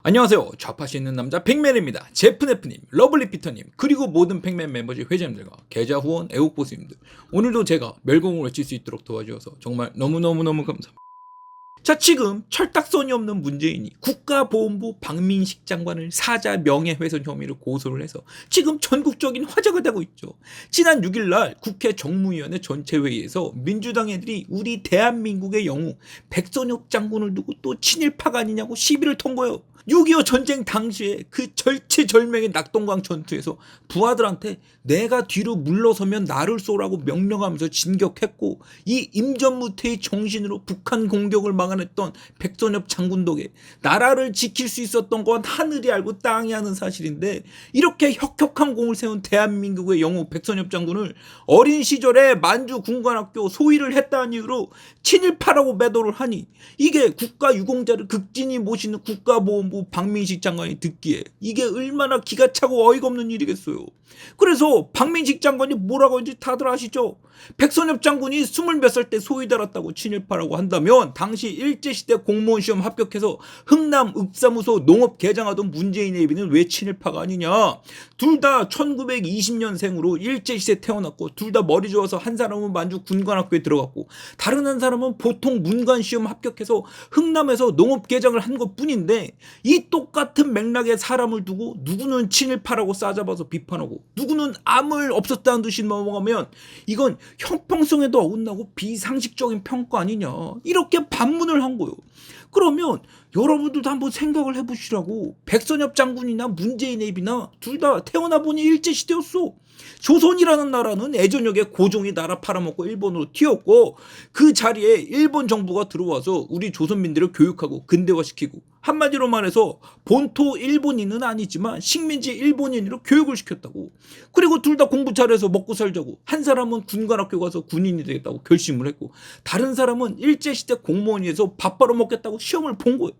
안녕하세요. 좌파시 있는 남자 팩맨입니다. 제프네프님, 러블리피터님, 그리고 모든 팩맨 멤버십 회장님들과 계좌 후원 애국보수님들, 오늘도 제가 멸공을 외칠 수 있도록 도와주셔서 정말 너무너무너무 감사합니다. 자, 지금 철딱선이 없는 문재인이 국가보훈부 박민식 장관을 사자 명예훼손 혐의로 고소를 해서 지금 전국적인 화제가 되고 있죠. 지난 6일날 국회 정무위원회 전체회의에서 민주당 애들이 우리 대한민국의 영웅 백선엽 장군을 두고 또 친일파가 아니냐고 시비를 턴 거예요. 6.25 전쟁 당시에 그 절체절명의 낙동강 전투에서 부하들한테 내가 뒤로 물러서면 나를 쏘라고 명령하면서 진격했고, 이 임전무태의 정신으로 북한 공격을 막아냈던 백선엽 장군 덕에 나라를 지킬 수 있었던 건 하늘이 알고 땅이 아는 사실인데, 이렇게 혁혁한 공을 세운 대한민국의 영웅 백선엽 장군을 어린 시절에 만주 군관학교 소위를 했다는 이유로 친일파라고 매도를 하니, 이게 국가유공자를 극진히 모시는 국가보훈부 박민식 장관이 듣기에 이게 얼마나 기가 차고 어이가 없는 일이겠어요. 그래서 박민식 장관이 뭐라고 했는지 다들 아시죠? 백선엽 장군이 20몇 살 때 소위 달았다고 친일파라고 한다면 당시 일제시대 공무원 시험 합격해서 흥남 읍사무소 농업 개장하던 문재인의 예비는 왜 친일파가 아니냐? 둘 다 1920년생으로 일제시대 태어났고, 둘 다 머리 좋아서 한 사람은 만주 군관학교에 들어갔고, 다른 한 사람은 보통 문관 시험 합격해서 흥남에서 농업 개장을 한 것뿐인데, 이 똑같은 맥락의 사람을 두고 누구는 친일파라고 싸잡아서 비판하고 누구는 아무 일 없었다는 듯이 넘어가면 이건 형평성에도 어긋나고 비상식적인 평가 아니냐, 이렇게 반문을 한 거예요. 그러면 여러분들도 한번 생각을 해보시라고. 백선엽 장군이나 문재인의 입이나 둘 다 태어나 보니 일제시대였어. 조선이라는 나라는 애저녁에 고종이 나라 팔아먹고 일본으로 튀었고, 그 자리에 일본 정부가 들어와서 우리 조선민들을 교육하고 근대화시키고, 한마디로 말해서 본토 일본인은 아니지만 식민지 일본인으로 교육을 시켰다고. 그리고 둘 다 공부 잘해서 먹고 살자고, 한 사람은 군관학교 가서 군인이 되겠다고 결심을 했고, 다른 사람은 일제시대 공무원이어서 밥 벌어먹겠다고 시험을 본 거예요.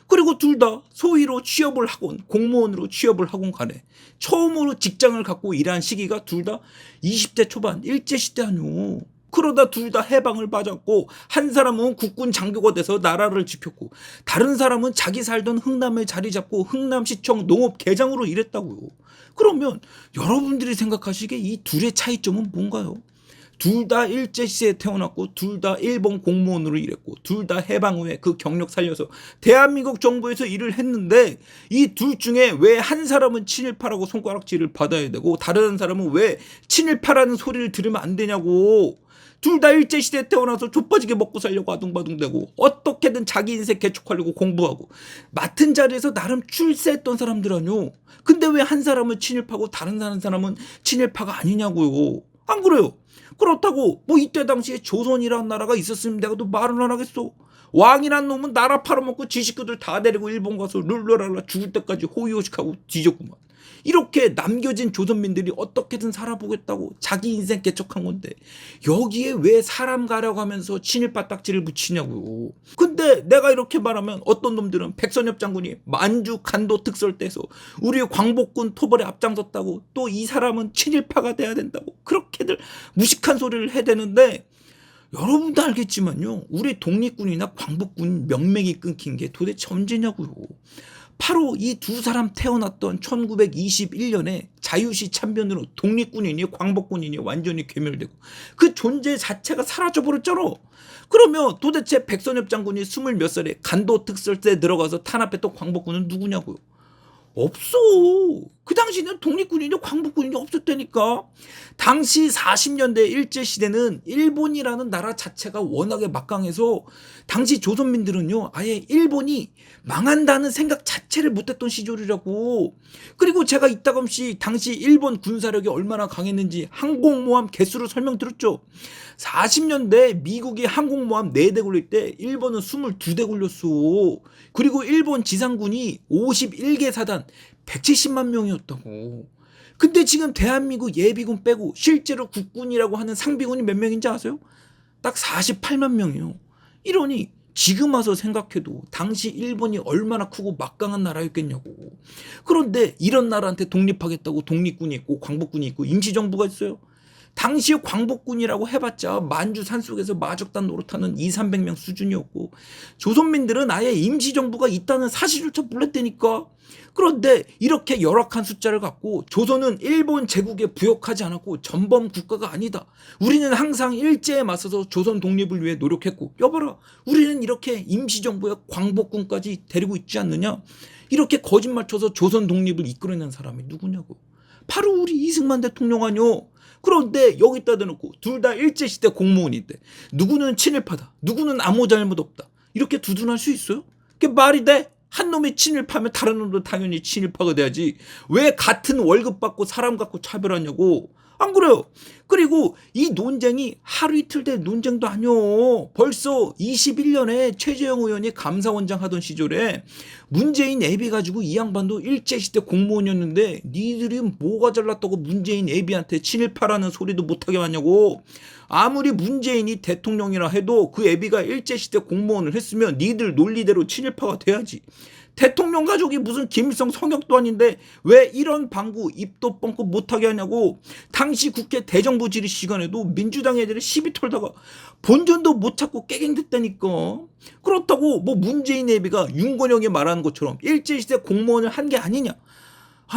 그리고 둘 다 소위로 취업을 하건 공무원으로 취업을 하건 간에 처음으로 직장을 갖고 일한 시기가 둘 다 20대 초반 일제시대 아니오. 그러다 둘 다 해방을 맞았고, 한 사람은 국군 장교가 돼서 나라를 지켰고, 다른 사람은 자기 살던 흥남에 자리 잡고 흥남시청 농업 개장으로 일했다고요. 그러면 여러분들이 생각하시기에 이 둘의 차이점은 뭔가요? 둘 다 일제시대에 태어났고, 둘 다 일본 공무원으로 일했고, 둘 다 해방 후에 그 경력 살려서 대한민국 정부에서 일을 했는데, 이 둘 중에 왜 한 사람은 친일파라고 손가락질을 받아야 되고 다른 사람은 왜 친일파라는 소리를 들으면 안 되냐고. 둘 다 일제시대에 태어나서 좆빠지게 먹고 살려고 아둥바둥대고 어떻게든 자기 인생 개척하려고 공부하고 맡은 자리에서 나름 출세했던 사람들 아니요. 근데 왜 한 사람은 친일파고 다른 사람은 친일파가 아니냐고요. 안 그래요? 그렇다고 뭐 이때 당시에 조선이라는 나라가 있었으면 내가 또 말을 안 하겠어. 왕이란 놈은 나라 팔아먹고 지식구들 다 데리고 일본 가서 룰루랄라 죽을 때까지 호의호식하고 뒤졌구만. 이렇게 남겨진 조선민들이 어떻게든 살아보겠다고 자기 인생 개척한 건데, 여기에 왜 사람 가려고 하면서 친일파 딱지를 붙이냐고요. 근데 내가 이렇게 말하면 어떤 놈들은 백선엽 장군이 만주 간도 특설대에서 우리 광복군 토벌에 앞장섰다고, 또 이 사람은 친일파가 돼야 된다고 그렇게들 무식한 소리를 해대는데, 여러분도 알겠지만요, 우리 독립군이나 광복군 명맥이 끊긴 게 도대체 언제냐고요. 바로 이 두 사람 태어났던 1921년에 자유시 참변으로 독립군이니 광복군이니 완전히 괴멸되고 그 존재 자체가 사라져버렸잖아. 그러면 도대체 백선엽 장군이 20몇 살에 간도 특설대 들어가서 탄압했던 광복군은 누구냐고요. 없어. 그 당시에는 독립군이냐 광복군이냐 없었다니까. 당시 40년대 일제시대는 일본이라는 나라 자체가 워낙에 막강해서 당시 조선민들은요, 아예 일본이 망한다는 생각 자체를 못했던 시절이라고. 그리고 제가 이따금씩 당시 일본 군사력이 얼마나 강했는지 항공모함 개수를 설명드렸죠. 40년대 미국이 항공모함 4대 굴릴 때 일본은 22대 굴렸어. 그리고 일본 지상군이 51개 사단 170만 명이었다고. 근데 지금 대한민국 예비군 빼고 실제로 국군이라고 하는 상비군이 몇 명인지 아세요? 딱 48만 명이요. 이러니 지금 와서 생각해도 당시 일본이 얼마나 크고 막강한 나라였겠냐고. 그런데 이런 나라한테 독립하겠다고 독립군이 있고 광복군이 있고 임시정부가 있어요. 당시 광복군이라고 해봤자 만주 산속에서 마적단 노릇하는 200~300명 수준이었고 조선민들은 아예 임시정부가 있다는 사실조차 몰랐다니까. 그런데 이렇게 열악한 숫자를 갖고 조선은 일본 제국에 부역하지 않았고 전범 국가가 아니다. 우리는 항상 일제에 맞서서 조선 독립을 위해 노력했고 여봐라 우리는 이렇게 임시정부의 광복군까지 데리고 있지 않느냐. 이렇게 거짓말 쳐서 조선 독립을 이끌어낸 사람이 누구냐고. 바로 우리 이승만 대통령 아니요. 그런데 여기다 대놓고 둘 다 일제시대 공무원인데 누구는 친일파다 누구는 아무 잘못 없다 이렇게 두둔할 수 있어요? 그게 말이 돼? 한 놈이 친일파면 다른 놈도 당연히 친일파가 돼야지. 왜 같은 월급 받고 사람 갖고 차별하냐고. 안 그래요? 그리고 이 논쟁이 하루 이틀 된 논쟁도 아니오. 벌써 21년에 최재형 의원이 감사원장 하던 시절에 문재인 애비 가지고 이 양반도 일제시대 공무원이었는데 니들이 뭐가 잘났다고 문재인 애비한테 친일파라는 소리도 못하게 하냐고. 아무리 문재인이 대통령이라 해도 그 애비가 일제시대 공무원을 했으면 니들 논리대로 친일파가 돼야지. 대통령 가족이 무슨 김일성 성역도 아닌데 왜 이런 방구 입도 뻥긋 못하게 하냐고. 당시 국회 대정부 질의 시간에도 민주당 애들이 시비 털다가 본전도 못 찾고 깨갱됐다니까. 그렇다고 뭐 문재인 애비가 윤건영이 말하는 것처럼 일제시대 공무원을 한 게 아니냐.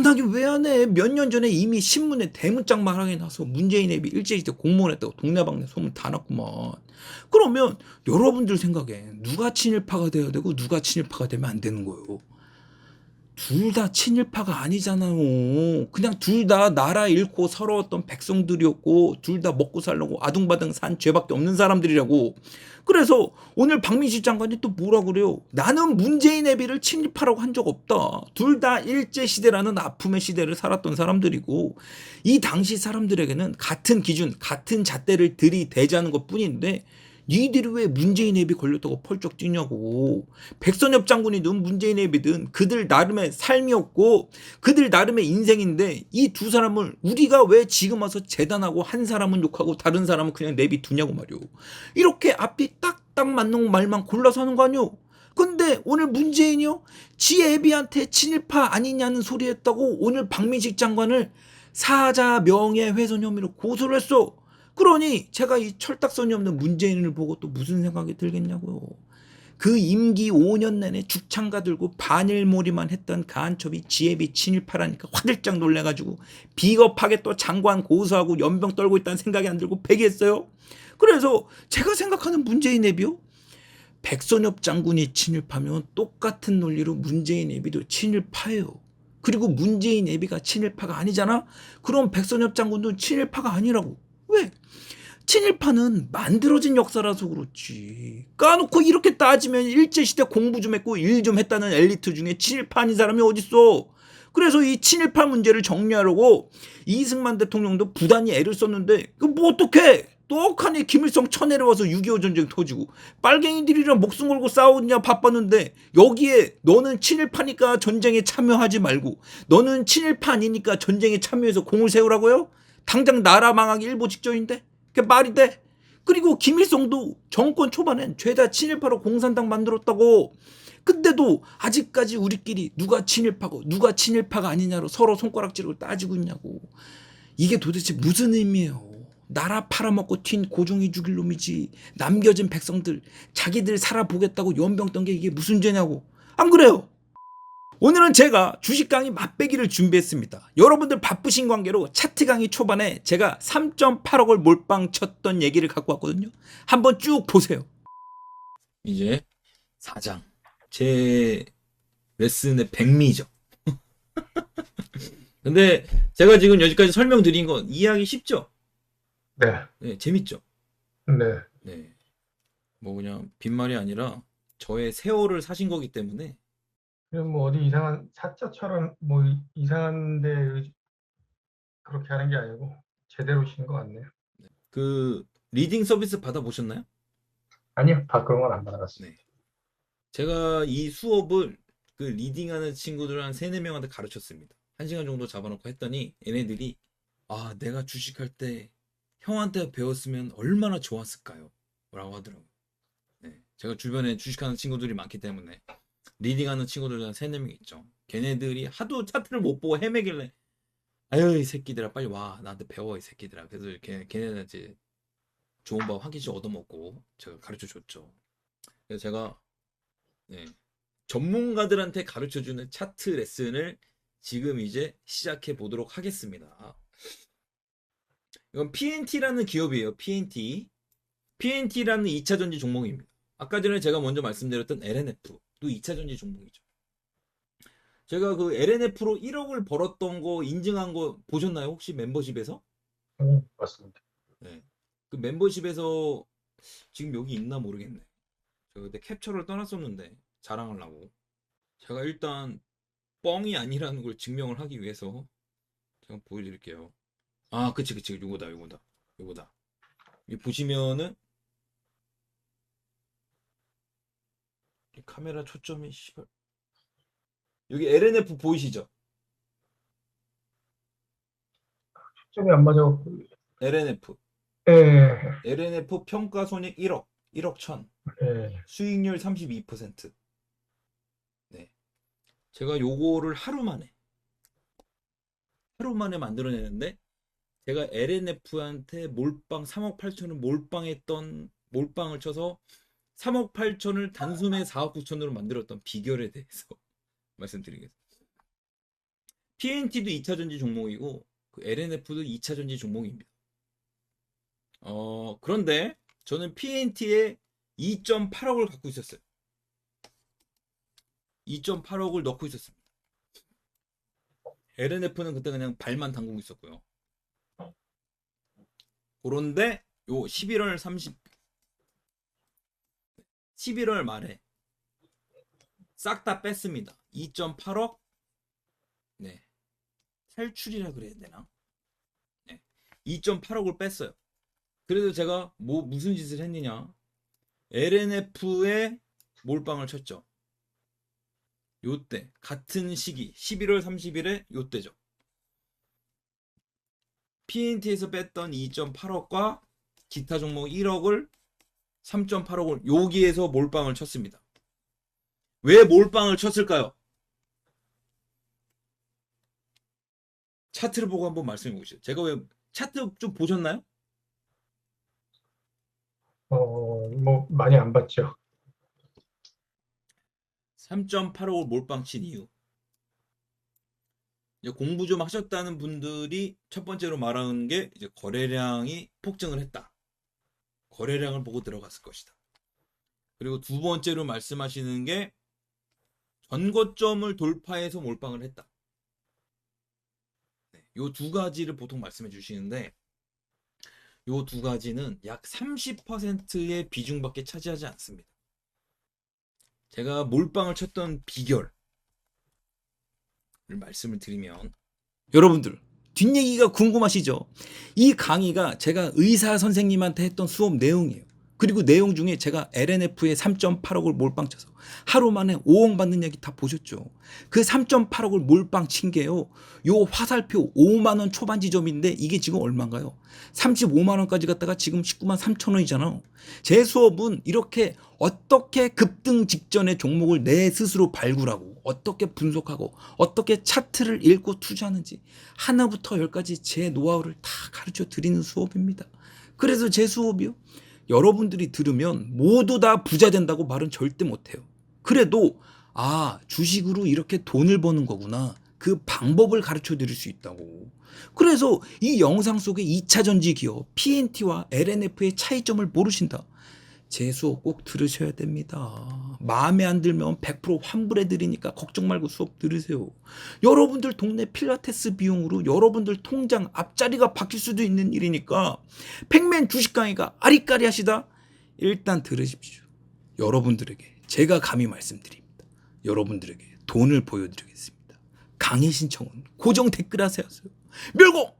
나게 왜 안 해? 몇 년 전에 이미 신문에 대문짝 말하게 나서 문재인 애비 일제시대 공무원 했다고 동네방네 소문 다 났구만. 그러면 여러분들 생각에 누가 친일파가 돼야 되고 누가 친일파가 되면 안 되는 거예요? 둘 다 친일파가 아니잖아요. 그냥 둘 다 나라 잃고 서러웠던 백성들이었고 둘 다 먹고 살려고 아둥바둥 산 죄밖에 없는 사람들이라고. 그래서 오늘 박민식 장관이 또 뭐라 그래요? 나는 문재인 애비를 친일파라고 한 적 없다. 둘 다 일제시대라는 아픔의 시대를 살았던 사람들이고 이 당시 사람들에게는 같은 기준 같은 잣대를 들이대자는 것뿐인데 니들이 왜 문재인 애비 걸렸다고 펄쩍 뛰냐고. 백선엽 장군이든 문재인 애비든 그들 나름의 삶이었고 그들 나름의 인생인데 이 두 사람을 우리가 왜 지금 와서 재단하고 한 사람은 욕하고 다른 사람은 그냥 내비두냐고 말이오. 이렇게 앞이 딱딱 맞는 말만 골라서 하는 거 아니오. 근데 오늘 문재인이요 지 애비한테 친일파 아니냐는 소리 했다고 오늘 박민식 장관을 사자 명예훼손 혐의로 고소를 했어. 그러니 제가 이 철딱선이 없는 문재인을 보고 또 무슨 생각이 들겠냐고요. 그 임기 5년 내내 죽창가 들고 반일몰이만 했던 가한첩이 지혜비 친일파라니까 화들짝 놀래가지고 비겁하게 또 장관 고소하고 연병 떨고 있다는 생각이 안 들고 배기했어요. 그래서 제가 생각하는 문재인 애비요 백선엽 장군이 친일파면 똑같은 논리로 문재인 애비도 친일파예요. 그리고 문재인 애비가 친일파가 아니잖아? 그럼 백선엽 장군도 친일파가 아니라고. 왜? 친일파는 만들어진 역사라서 그렇지. 까놓고 이렇게 따지면 일제시대 공부 좀 했고 일 좀 했다는 엘리트 중에 친일파 아닌 사람이 어딨어. 그래서 이 친일파 문제를 정리하려고 이승만 대통령도 부단히 애를 썼는데 뭐 어떡해. 떡하니 김일성 쳐내려와서 6.25 전쟁 터지고 빨갱이들이랑 목숨 걸고 싸우냐 바빴는데 여기에 너는 친일파니까 전쟁에 참여하지 말고 너는 친일파 아니니까 전쟁에 참여해서 공을 세우라고요? 당장 나라 망하기 일보 직전인데 그게 말이 돼? 그리고 김일성도 정권 초반엔 죄다 친일파로 공산당 만들었다고. 근데도 아직까지 우리끼리 누가 친일파고 누가 친일파가 아니냐로 서로 손가락질을 따지고 있냐고. 이게 도대체 무슨 의미예요? 나라 팔아먹고 튄 고종이 죽일 놈이지 남겨진 백성들 자기들 살아보겠다고 연병 떤 게 이게 무슨 죄냐고. 안 그래요? 오늘은 제가 주식 강의 맛배기를 준비했습니다. 여러분들 바쁘신 관계로 차트 강의 초반에 제가 3.8억을 몰빵 쳤던 얘기를 갖고 왔거든요. 한번 쭉 보세요. 이제 4장 제 레슨의 백미죠. 근데 제가 지금 여기까지 설명드린 건 이해하기 쉽죠? 네. 네, 재밌죠? 네. 네. 뭐 그냥 빈말이 아니라 저의 세월을 사신 거기 때문에 그냥 뭐 어디 이상한 사자처럼 뭐 이상한데 그렇게 하는 게 아니고 제대로 신 것 같네요. 그 리딩 서비스 받아보셨나요? 아니요, 다 그런 건 안 받아봤어요. 네. 제가 이 수업을 그 리딩하는 친구들 한 3~4명한테 가르쳤습니다. 1시간 정도 잡아놓고 했더니 얘네들이 아 내가 주식할 때 형한테 배웠으면 얼마나 좋았을까요? 라고 하더라고요. 네. 제가 주변에 주식하는 친구들이 많기 때문에 리딩하는 친구들 한 3~4명 있죠. 걔네들이 하도 차트를 못 보고 헤매길래 아유 이 새끼들아 빨리 와 나한테 배워 이 새끼들아. 그래서 이렇게 걔네한테 좋은 법 한 개씩 얻어먹고 제가 가르쳐 줬죠. 그래서 제가 네, 전문가들한테 가르쳐 주는 차트 레슨을 지금 이제 시작해 보도록 하겠습니다. 이건 PNT라는 기업이에요. PNT. PNT라는 2차 전지 종목입니다. 아까 전에 제가 먼저 말씀드렸던 LNF도 2차 전지 종목이죠. 제가 그 LNF로 1억을 벌었던 거 인증한 거 보셨나요? 혹시 멤버십에서? 맞습니다. 네. 그 멤버십에서 지금 여기 있나 모르겠네. 제가 그때 캡처를 떠났었는데 자랑하려고. 제가 일단 뻥이 아니라는 걸 증명을 하기 위해서 제가 보여드릴게요. 아, 그치. 요거다. 이 보시면은 이 카메라 초점이 씨발. 여기 LNF 보이시죠? 초점이 안 맞아갖고. LNF. 예, LNF 평가 손익 1억, 1억 천. 예. 수익률 32%. 네. 제가 요거를 하루 만에 만들어내는데 제가 LNF한테 몰빵 3억 8천을 몰빵을 쳐서 3억 8천을 단숨에 4억 9천으로 만들었던 비결에 대해서 말씀드리겠습니다. PNT도 2차 전지 종목이고 그 LNF도 2차 전지 종목입니다. 그런데 저는 PNT에 2.8억을 갖고 있었어요. 2.8억을 넣고 있었습니다. LNF는 그때 그냥 발만 담그고 있었고요. 그런데 요 11월 말에 싹 다 뺐습니다. 2.8억. 네. 탈출이라 그래야 되나? 네. 2.8억을 뺐어요. 그래서 제가 무슨 짓을 했느냐? LNF에 몰빵을 쳤죠. 요때 같은 시기 11월 30일에 요때죠. PNT에서 뺐던 2.8억과 기타 종목 1억을 3.8억을 여기에서 몰빵을 쳤습니다. 왜 몰빵을 쳤을까요? 차트를 보고 한번 말씀해 보시죠. 제가 왜 차트 좀 보셨나요? 뭐 많이 안 봤죠. 3.85을 몰빵 친 이유. 이제 공부 좀 하셨다는 분들이 첫 번째로 말하는 게 이제 거래량이 폭증을 했다. 거래량을 보고 들어갔을 것이다. 그리고 두 번째로 말씀하시는 게 전고점을 돌파해서 몰빵을 했다. 네, 요 두 가지를 보통 말씀해 주시는데 요 두 가지는 약 30%의 비중밖에 차지하지 않습니다. 제가 몰빵을 쳤던 비결을 말씀을 드리면 여러분들 뒷얘기가 궁금하시죠? 이 강의가 제가 의사 선생님한테 했던 수업 내용이에요. 그리고 내용 중에 제가 LNF에 3.8억을 몰빵 쳐서 하루 만에 5억 받는 얘기 다 보셨죠? 그 3.8억을 몰빵 친 게요. 요 화살표 5만 원 초반 지점인데 이게 지금 얼마인가요? 35만 원까지 갔다가 지금 19만 3천 원이잖아요. 제 수업은 이렇게 어떻게 급등 직전의 종목을 내 스스로 발굴하고 어떻게 분석하고 어떻게 차트를 읽고 투자하는지 하나부터 열까지 제 노하우를 다 가르쳐 드리는 수업입니다. 그래서 제 수업이요. 여러분들이 들으면 모두 다 부자 된다고 말은 절대 못해요. 그래도 주식으로 이렇게 돈을 버는 거구나. 그 방법을 가르쳐 드릴 수 있다고. 그래서 이 영상 속의 2차 전지 기업 PNT와 LNF의 차이점을 모르신다. 제 수업 꼭 들으셔야 됩니다. 마음에 안 들면 100% 환불해 드리니까 걱정 말고 수업 들으세요. 여러분들 동네 필라테스 비용으로 여러분들 통장 앞자리가 바뀔 수도 있는 일이니까 팩맨 주식 강의가 아리까리 하시다? 일단 들으십시오. 여러분들에게 제가 감히 말씀드립니다. 여러분들에게 돈을 보여드리겠습니다. 강의 신청은 고정 댓글 하세요. 멸공!